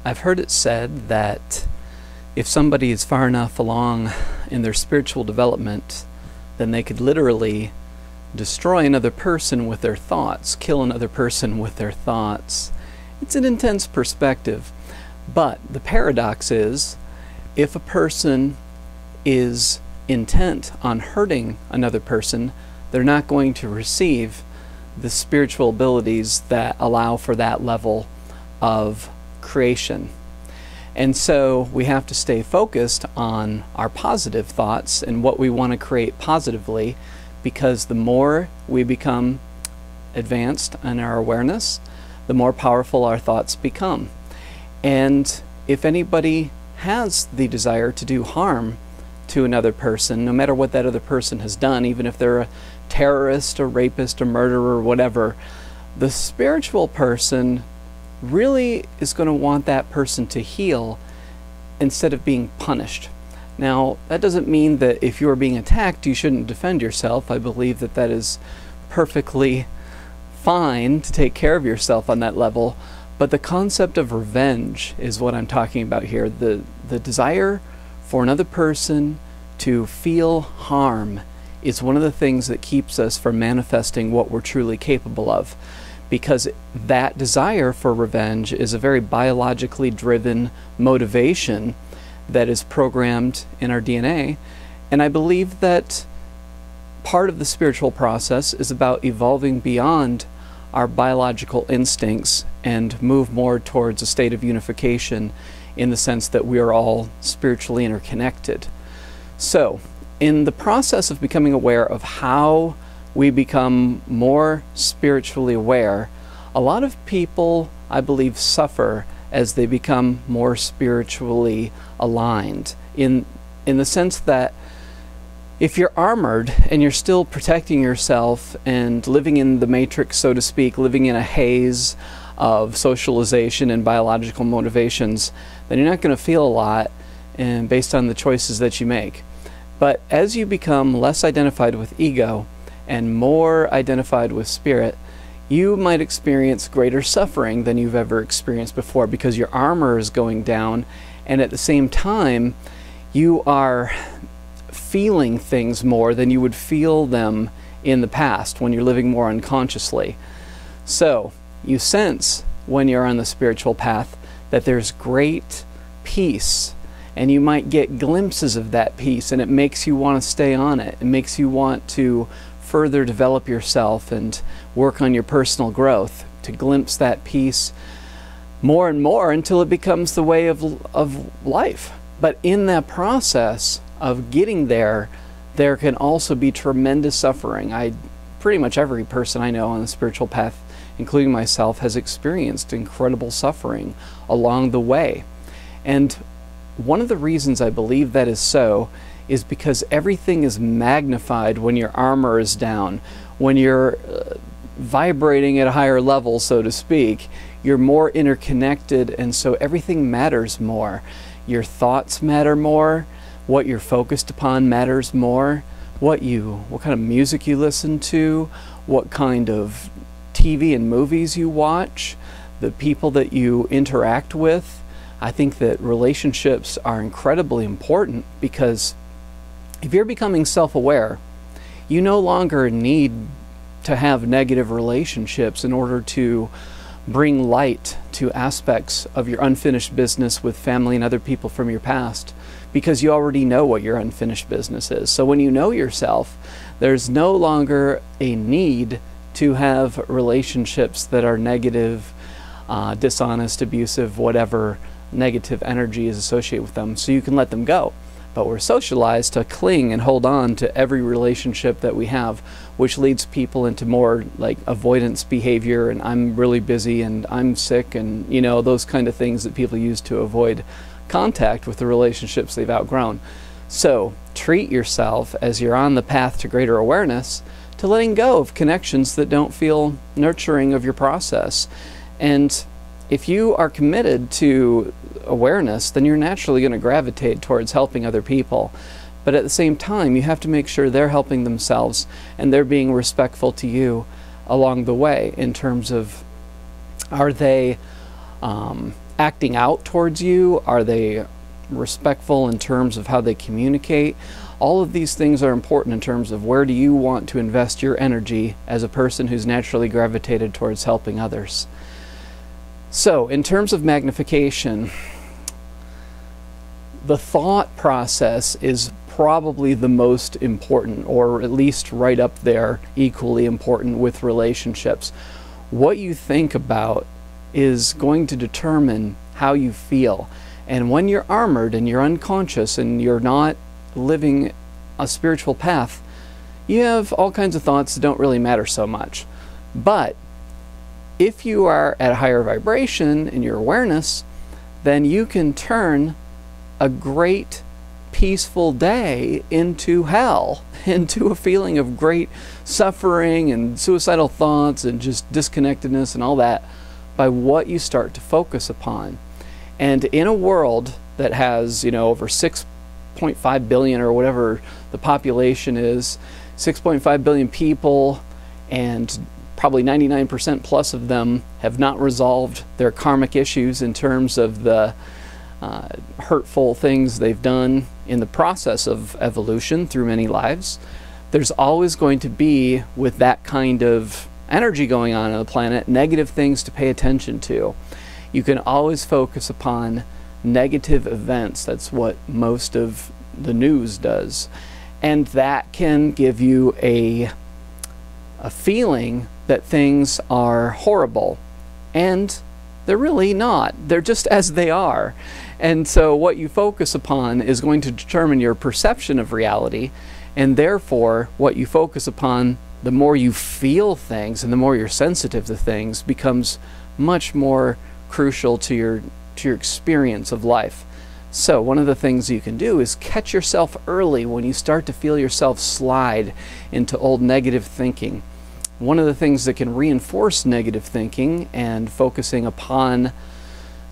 I've heard it said that if somebody is far enough along in their spiritual development, then they could literally destroy another person with their thoughts, kill another person with their thoughts. It's an intense perspective, but the paradox is, if a person is intent on hurting another person, they're not going to receive the spiritual abilities that allow for that level of creation. And so we have to stay focused on our positive thoughts and what we want to create positively, because the more we become advanced in our awareness, the more powerful our thoughts become. And if anybody has the desire to do harm to another person, no matter what that other person has done, even if they're a terrorist, a rapist, a murderer, whatever, the spiritual person really is going to want that person to heal instead of being punished. Now, that doesn't mean that if you are being attacked, you shouldn't defend yourself. I believe that that is perfectly fine to take care of yourself on that level. But the concept of revenge is what I'm talking about here. The desire for another person to feel harm is one of the things that keeps us from manifesting what we're truly capable of, because that desire for revenge is a very biologically driven motivation that is programmed in our DNA. And I believe that part of the spiritual process is about evolving beyond our biological instincts and move more towards a state of unification, in the sense that we are all spiritually interconnected. So, in the process of becoming aware of how we become more spiritually aware, a lot of people, I believe, suffer as they become more spiritually aligned, in the sense that if you're armored and you're still protecting yourself and living in the matrix, so to speak, living in a haze of socialization and biological motivations, then you're not going to feel a lot, and based on the choices that you make. But as you become less identified with ego and more identified with spirit, you might experience greater suffering than you've ever experienced before, because your armor is going down, and at the same time you are feeling things more than you would feel them in the past when you're living more unconsciously. So you sense, when you're on the spiritual path, that there's great peace, and you might get glimpses of that peace, and it makes you want to stay on it. It makes you want to further develop yourself and work on your personal growth, to glimpse that peace more and more until it becomes the way of life. But in that process of getting there, there can also be tremendous suffering. Pretty much every person I know on the spiritual path, including myself, has experienced incredible suffering along the way. And one of the reasons I believe that is so is because everything is magnified when your armor is down. When you're vibrating at a higher level, so to speak, you're more interconnected, and so everything matters more. Your thoughts matter more. What you're focused upon matters more. What kind of music you listen to, what kind of TV and movies you watch, the people that you interact with. I think that relationships are incredibly important, because if you're becoming self-aware, you no longer need to have negative relationships in order to bring light to aspects of your unfinished business with family and other people from your past, because you already know what your unfinished business is. So when you know yourself, there's no longer a need to have relationships that are negative, dishonest, abusive, whatever negative energy is associated with them, so you can let them go. But we're socialized to cling and hold on to every relationship that we have, which leads people into more like avoidance behavior, and I'm really busy and I'm sick, and you know, those kind of things that people use to avoid contact with the relationships they've outgrown. So treat yourself, as you're on the path to greater awareness, to letting go of connections that don't feel nurturing of your process. And if you are committed to awareness, then you're naturally going to gravitate towards helping other people. But at the same time, you have to make sure they're helping themselves and they're being respectful to you along the way, in terms of, are they acting out towards you? Are they respectful in terms of how they communicate? All of these things are important in terms of where do you want to invest your energy as a person who's naturally gravitated towards helping others. So, in terms of magnification, the thought process is probably the most important, or at least right up there, equally important with relationships. What you think about is going to determine how you feel. And when you're armored and you're unconscious and you're not living a spiritual path, you have all kinds of thoughts that don't really matter so much. But if you are at a higher vibration in your awareness, then you can turn a great peaceful day into hell, into a feeling of great suffering and suicidal thoughts and just disconnectedness and all that by what you start to focus upon. And in a world that has, over 6.5 billion or whatever the population is, 6.5 billion people, and probably 99% plus of them have not resolved their karmic issues in terms of the hurtful things they've done in the process of evolution through many lives. There's always going to be, with that kind of energy going on the planet, negative things to pay attention to. You can always focus upon negative events. That's what most of the news does. And that can give you a feeling that things are horrible. And they're really not. They're just as they are. And so what you focus upon is going to determine your perception of reality, and therefore what you focus upon, the more you feel things and the more you're sensitive to things, becomes much more crucial to your experience of life. So one of the things you can do is catch yourself early when you start to feel yourself slide into old negative thinking. One of the things that can reinforce negative thinking and focusing upon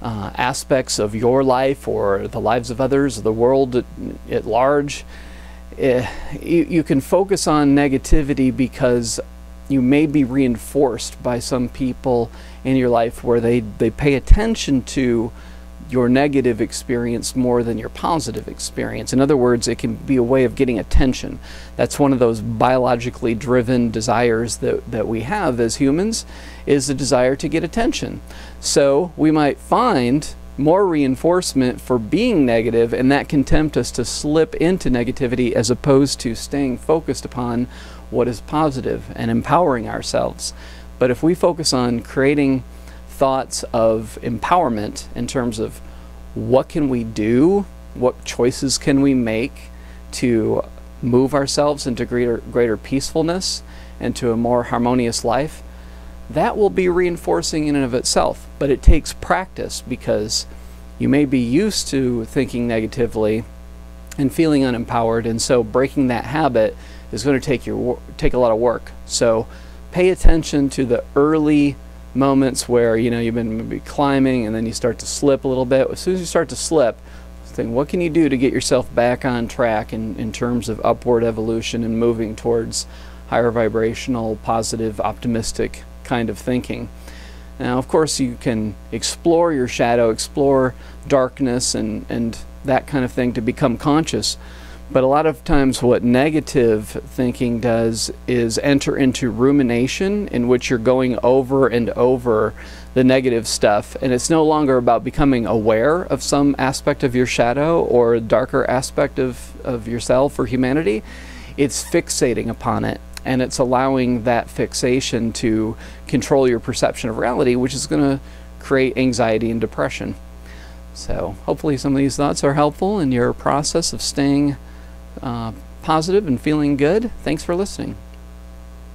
aspects of your life or the lives of others, the world at large, you can focus on negativity because you may be reinforced by some people in your life where they pay attention to your negative experience more than your positive experience. In other words, it can be a way of getting attention. That's one of those biologically driven desires that we have as humans, is the desire to get attention. So we might find more reinforcement for being negative, and that can tempt us to slip into negativity as opposed to staying focused upon what is positive and empowering ourselves. But if we focus on creating thoughts of empowerment in terms of what can we do, what choices can we make to move ourselves into greater peacefulness and to a more harmonious life, that will be reinforcing in and of itself. But it takes practice, because you may be used to thinking negatively and feeling unempowered, and so breaking that habit is going to take a lot of work. So pay attention to the early moments where you've been maybe climbing and then you start to slip a little bit. As soon as you start to slip, think, what can you do to get yourself back on track in terms of upward evolution and moving towards higher vibrational, positive, optimistic kind of thinking. Now, of course, you can explore your shadow, explore darkness and that kind of thing to become conscious. But a lot of times what negative thinking does is enter into rumination, in which you're going over and over the negative stuff, and it's no longer about becoming aware of some aspect of your shadow or a darker aspect of yourself or humanity. It's fixating upon it, and it's allowing that fixation to control your perception of reality, which is going to create anxiety and depression. So hopefully some of these thoughts are helpful in your process of staying positive and feeling good. Thanks for listening.